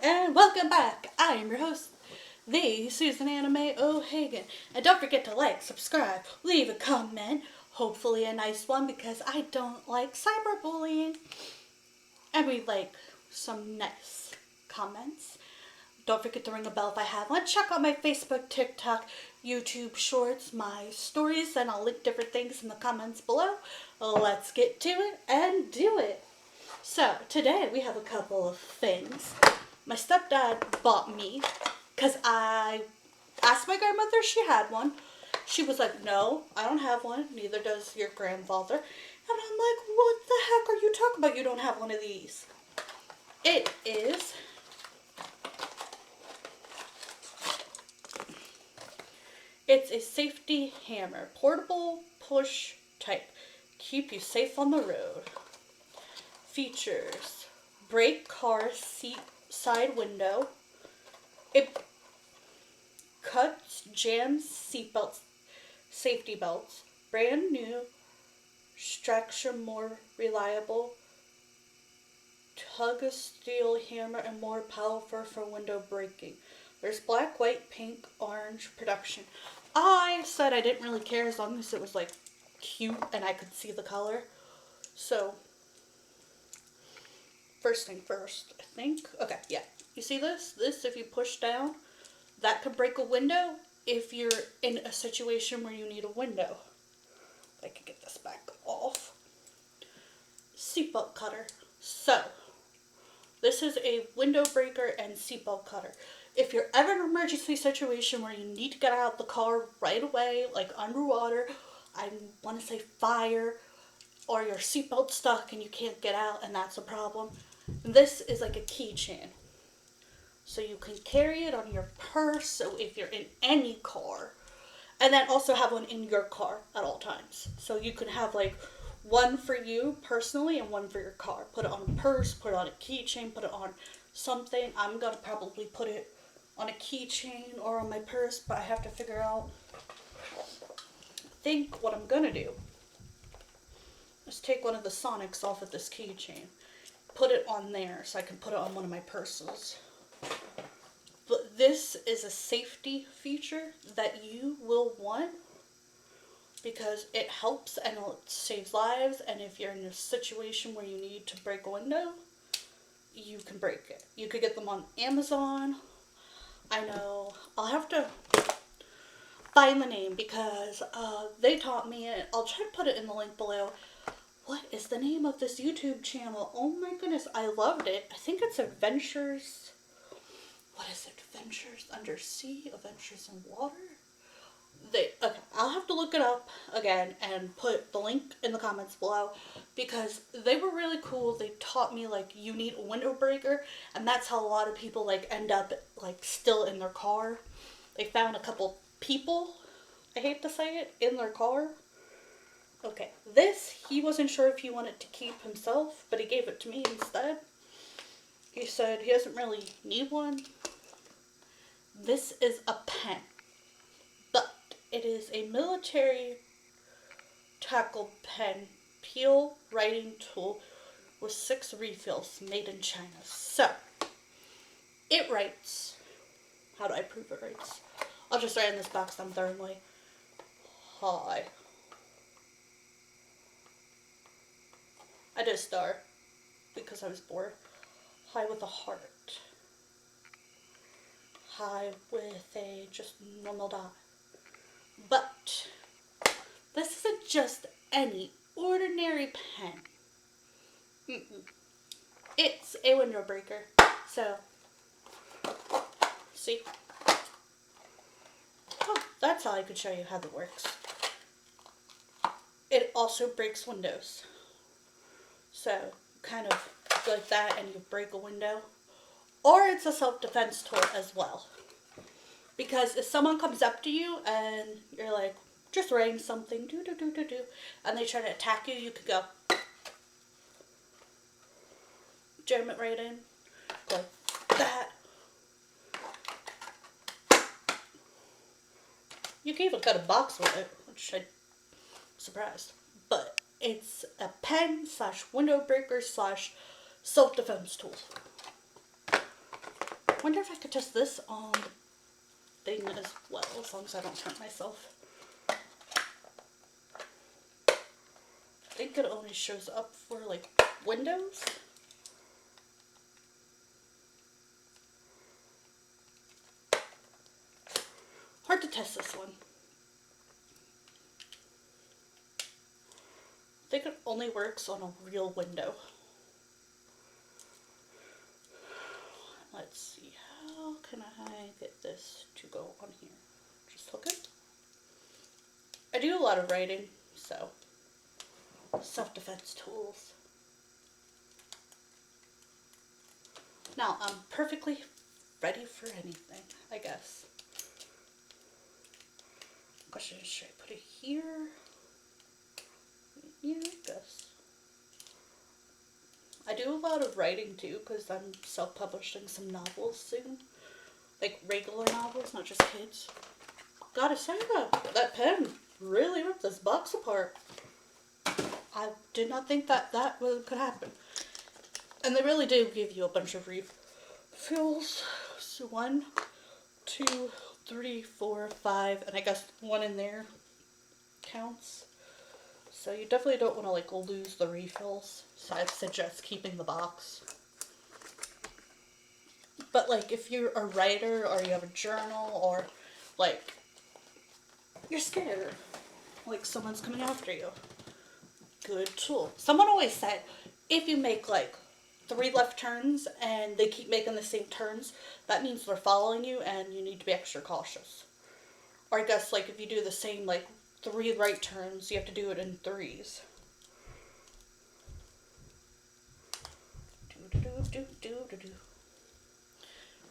and welcome back. I am your host, the Susan Anime O'Hagan. And don't forget to like, subscribe, leave a comment, hopefully a nice one because I don't like cyberbullying. And we like some nice comments. Don't forget to ring a bell if I have one. Check out my Facebook, TikTok, YouTube shorts, my stories, and I'll link different things in the comments below. Let's get to it and do it. So, today we have a couple of things. My stepdad bought me, because I asked my grandmother if she had one. She was like, no, I don't have one, neither does your grandfather. And I'm like, what the heck are you talking about? You don't have one of these. It's a safety hammer, portable push type. Keep you safe on the road. Features: brake car seat side window. It cuts, jams seatbelts, safety belts. Brand new, structure more reliable. Tug of steel hammer and more powerful for window braking. There's black, white, pink, orange production. I said I didn't really care as long as it was like cute and I could see the color. So first thing first, I think. Okay, yeah. You see this? This, if you push down, that could break a window if you're in a situation where you need a window. I could get this back off. Seatbelt cutter. So, this is a window breaker and seatbelt cutter. If you're ever in an emergency situation where you need to get out of the car right away, like underwater, I want to say fire, or your seatbelt's stuck and you can't get out and that's a problem, this is like a keychain. So you can carry it on your purse, so if you're in any car, and then also have one in your car at all times. So you can have like one for you personally and one for your car. Put it on a purse, put it on a keychain, put it on something. I'm going to probably put it on a keychain or on my purse, but I have to figure out, I think what I'm going to do is take one of the Sonics off of this keychain. Put it on there so I can put it on one of my purses. But this is a safety feature that you will want because it helps and it saves lives, and if you're in a situation where you need to break a window, you can break it. You could get them on Amazon. I know I'll have to find the name because they taught me it. I'll try to put it in the link below. What is the name of this YouTube channel? Oh my goodness, I loved it. I think it's Adventures. What is it? Adventures Undersea? Adventures in Water? Okay, I'll have to look it up again and put the link in the comments below because they were really cool. They taught me like you need a window breaker, and that's how a lot of people like end up like still in their car. They found a couple people, I hate to say it, in their car. Okay, this, he wasn't sure if he wanted to keep himself, but he gave it to me instead. He said he doesn't really need one. This is a pen, but it is a military tackle pen, peel writing tool with 6 refills, made in China. So, it writes, how do I prove it writes? I'll just write in this box I'm throwing away. Hi. I did a star because I was bored. Hi with a heart. Hi with a just normal dot. But this isn't just any ordinary pen. It's a window breaker. So, see? Oh, that's how I could show you how that works. It also breaks windows. So, kind of like that and you break a window. Or it's a self-defense tool as well. Because if someone comes up to you and you're like, just writing something, and they try to attack you, you could go, jam it right in, like that. You can even cut a box with it, which I'm surprised. But it's a pen / window breaker / self-defense tool. wonder if I could test this on the thing as well, as long as I don't turn myself. I think it only shows up for like Windows. Hard to test this one. I think it only works on a real window. Let's see, how can I get this to go on here? Just hook it. I do a lot of writing, so self-defense tools. Now I'm perfectly ready for anything, I guess. Question is, should I put it here? Yeah, I guess. I do a lot of writing too, because I'm self-publishing some novels soon. Like regular novels, not just kids. Gotta say though, that pen really ripped this box apart. I did not think that could happen. And they really do give you a bunch of refills. So 1, 2, 3, 4, 5, and I guess one in there counts. So you definitely don't want to like lose the refills. So I'd suggest keeping the box. But like if you're a writer or you have a journal or like you're scared, like someone's coming after you, good tool. Someone always said if you make like 3 left turns and they keep making the same turns, that means they're following you and you need to be extra cautious. Or I guess like if you do the same like 3 right turns, you have to do it in 3s.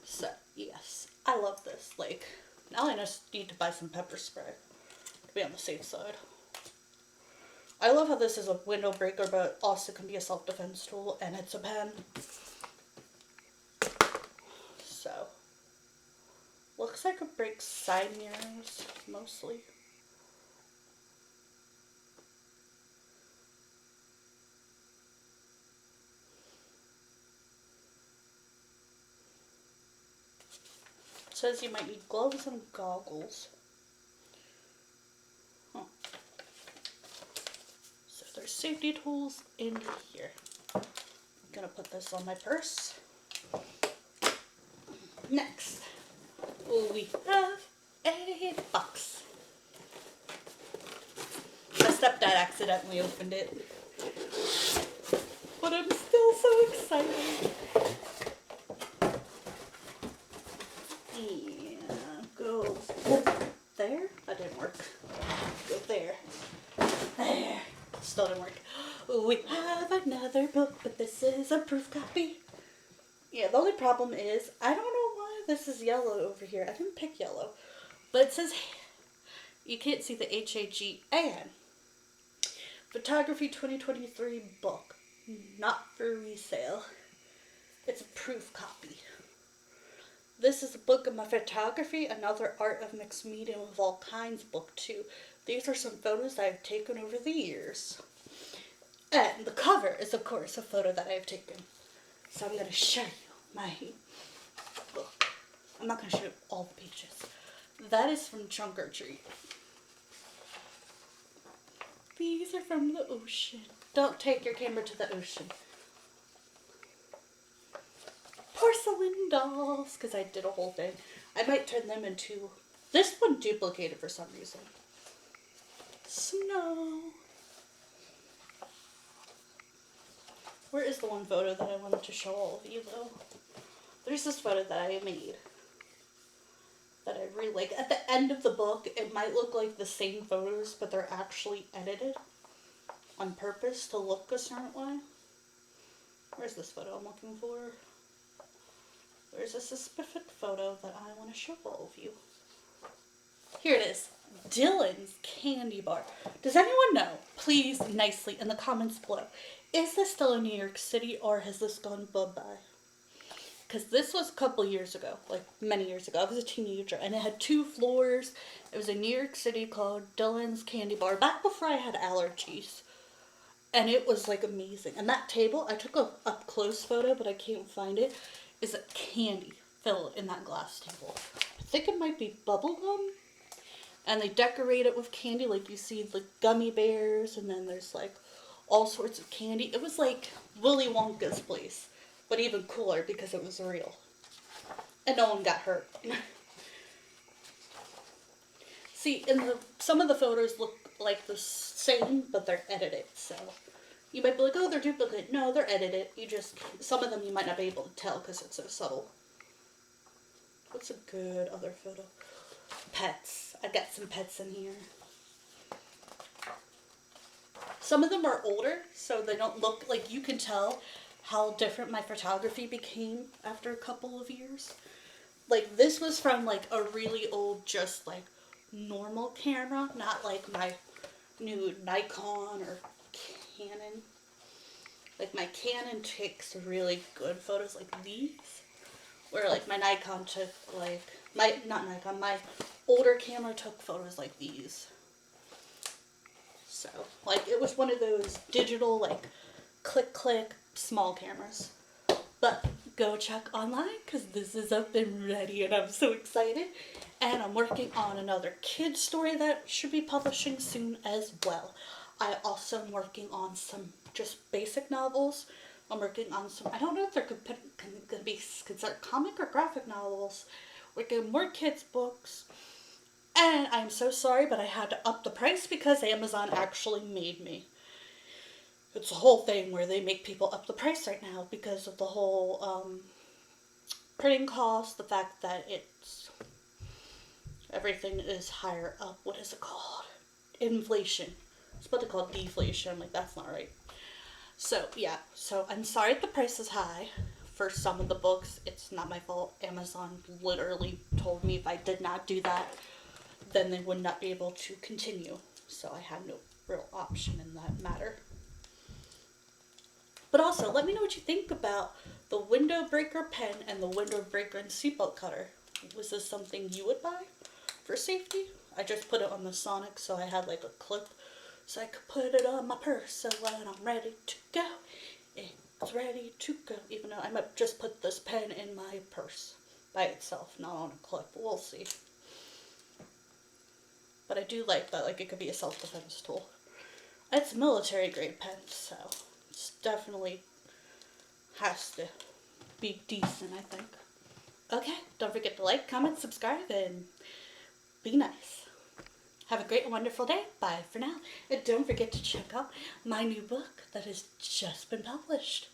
So yes, I love this. Like now I just need to buy some pepper spray to be on the safe side. I love how this is a window breaker, but also can be a self-defense tool, and it's a pen. So, looks like it breaks side mirrors, mostly. It says you might need gloves and goggles. Huh. So there's safety tools in here. I'm gonna put this on my purse. Next, we have a box. My stepdad accidentally opened it, but I'm still so excited. Yeah, go there. That didn't work. Go there. There. Still didn't work. We have another book, but this is a proof copy. Yeah, the only problem is, I don't know why this is yellow over here. I didn't pick yellow. But it says, you can't see the HAGAN. Photography 2023 book. Not for resale. It's a proof copy. This is a book of my photography, another art of mixed media of all kinds book too. These are some photos I've taken over the years. And the cover is, of course, a photo that I've taken. So I'm going to show you my book. I'm not going to show you all the pages. That is from Trunk or Treat. These are from the ocean. Don't take your camera to the ocean. Porcelain dolls, because I did a whole thing. I might turn them into, this one duplicated for some reason. Snow. Where is the one photo that I wanted to show all of you though? There's this photo that I made that I really like. At the end of the book, it might look like the same photos, but they're actually edited on purpose to look a certain way. Where's this photo I'm looking for? There's a specific photo that I want to show all of you. Here it is. Dylan's candy bar. Does anyone know, please nicely in the comments below, is this still in New York City or has this gone bye-bye? Because this was a couple years ago, like many years ago. I was a teenager and it had 2 floors. It was in New York City called Dylan's Candy Bar, back before I had allergies. And it was like amazing. And that table, I took a up close photo, but I can't find it, is candy fill in that glass table. I think it might be bubble gum. And they decorate it with candy, like you see the gummy bears, and then there's like all sorts of candy. It was like Willy Wonka's place, but even cooler because it was real. And no one got hurt. See, some of the photos look like the same, but they're edited, so you might be like, oh, they're duplicate. No, they're edited. Some of them you might not be able to tell because it's so subtle. What's a good other photo? Pets. I got some pets in here. Some of them are older, so they don't look like, you can tell how different my photography became after a couple of years. Like, this was from like a really old, just like normal camera, not like my new Nikon or Canon. Like, my Canon takes really good photos like these, where like my Nikon took like, my older camera took photos like these. So, like, it was one of those digital, like, click, small cameras. But go check online, because this is up and ready, and I'm so excited. And I'm working on another kid's story that should be publishing soon as well. I also am working on some just basic novels. I'm working on some, I don't know if they're going to be considered comic or graphic novels. Working more kids' books. And I'm so sorry, but I had to up the price because Amazon actually made me. It's a whole thing where they make people up the price right now because of the whole printing cost, the fact that everything is higher up. What is it called? Inflation. It's what they call deflation. I'm like, that's not right. So, yeah. So, I'm sorry if the price is high for some of the books. It's not my fault. Amazon literally told me if I did not do that, then they would not be able to continue. So I had no real option in that matter. But also, let me know what you think about the window breaker pen and the window breaker and seatbelt cutter. Was this something you would buy for safety? I just put it on the Sonic, so I had like a clip so I could put it on my purse. So when I'm ready to go, it's ready to go. Even though I might just put this pen in my purse by itself, not on a clip. We'll see. But I do like that, like, it could be a self-defense tool. It's military grade pen, so it's definitely has to be decent, I think. Okay, don't forget to like, comment, subscribe, and be nice. Have a great and wonderful day. Bye for now. And don't forget to check out my new book that has just been published.